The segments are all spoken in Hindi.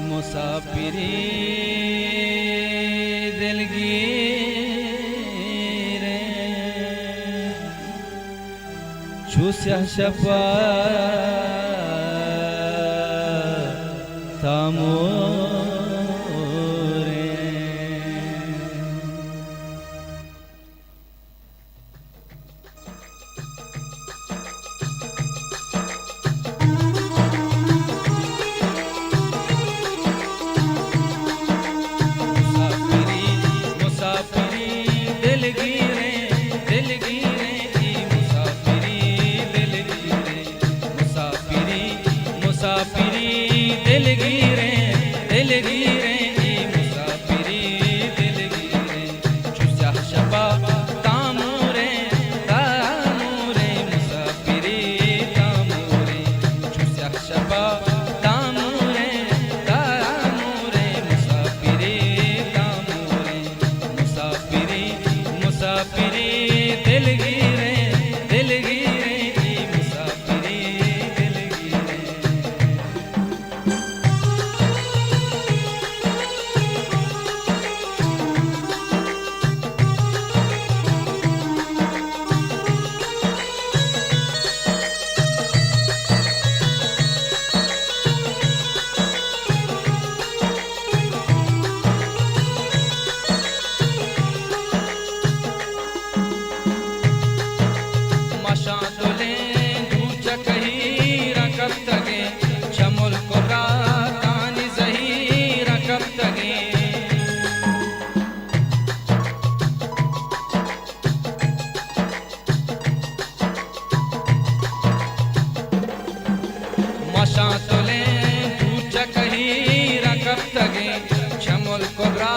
मुसाफिरी दिलगीरे छुस्या शपा तामोरे मुसाफिरी दिलगीरे दिलगीरे मुसाफिरी दिलगीरे छुस्या शपा तामोरे तामोरे मुसाफिरी तामोरे छुस्या शपा तामोरे तामोरे मुसाफिरी तामोरे मुसाफिरी मुसाफिरी दिलगीरे दिलगीरे शांतले दूचा कही रकब तगे शमुल कोबरा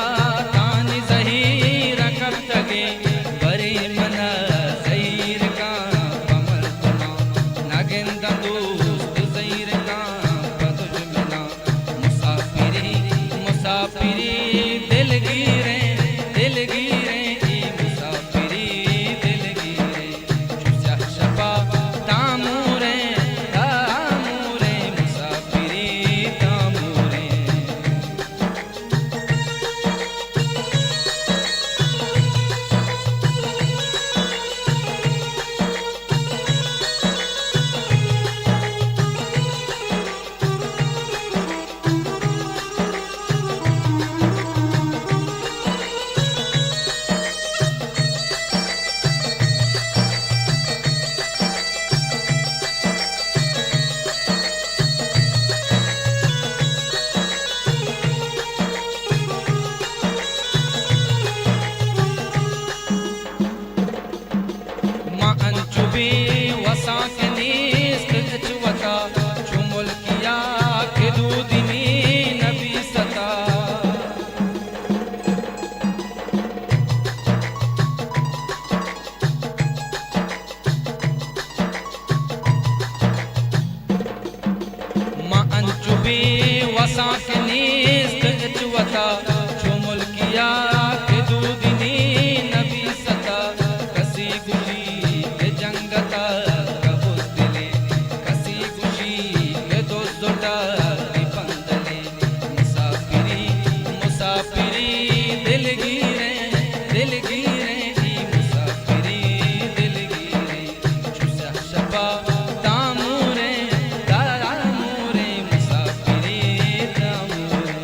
तानी जहीर रकब तगे बरे मना जहीर का कमल तना नागेंदा दोस्त जहीर का बदुज मना मुसाफिरी मुसाफिरी दिलगीरे दिलगीरे मुसाफिरी दिलगीरे छुस्या शपा तामोरे वसा के नीस्त चुवता चुमुल किया के दूधनी नबी सता मां अंचुबी वसा के नीस्त चुवता चुमुल किया के दूधनी नबी सता कसी गुली जंगता कबूतले कसी खुशी के दो जोटा पंदले मुसाफिरी मुसाफिरी दिलगीरे दिलगीरे मुसाफिरी दिलगीरे छुस्या शपा तामोरे तामोरे मुसाफिरी तामोरे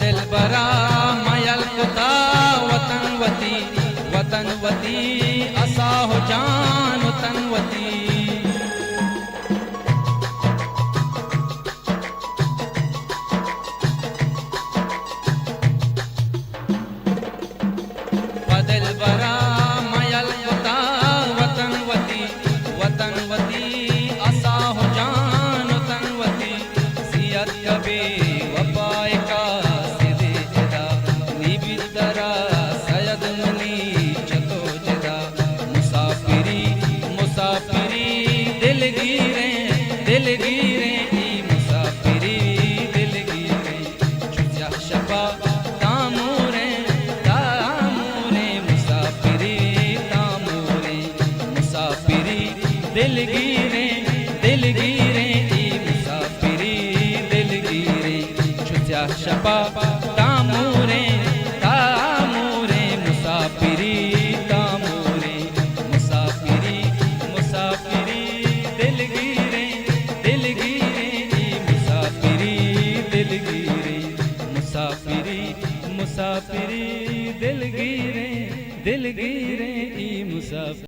दिल बरा मयल खुदा वतनवती वतनवती असा हो जान वतनवती बियत कबे वफाए का सिदे जदा निबितरा सयद मनी चतो जदा मुसाफिरी मुसाफिरी दिलगीरे ई मुसाफिरी दिलगीरे छुजा शबा तामूरे मुसाफिरी तामूरे मुसाफिरी दिलगीरे ई मुसाफिरी दिलगीरे छुजा शबा तामूरे मुसाफिरी तामूरे मुसाफिरी मुसाफिरी दिलगीरे ई मुसाफिरी दिलगीरे मुसाफिरी मुसाफिरी दिलगीरे ई मुसाफिरी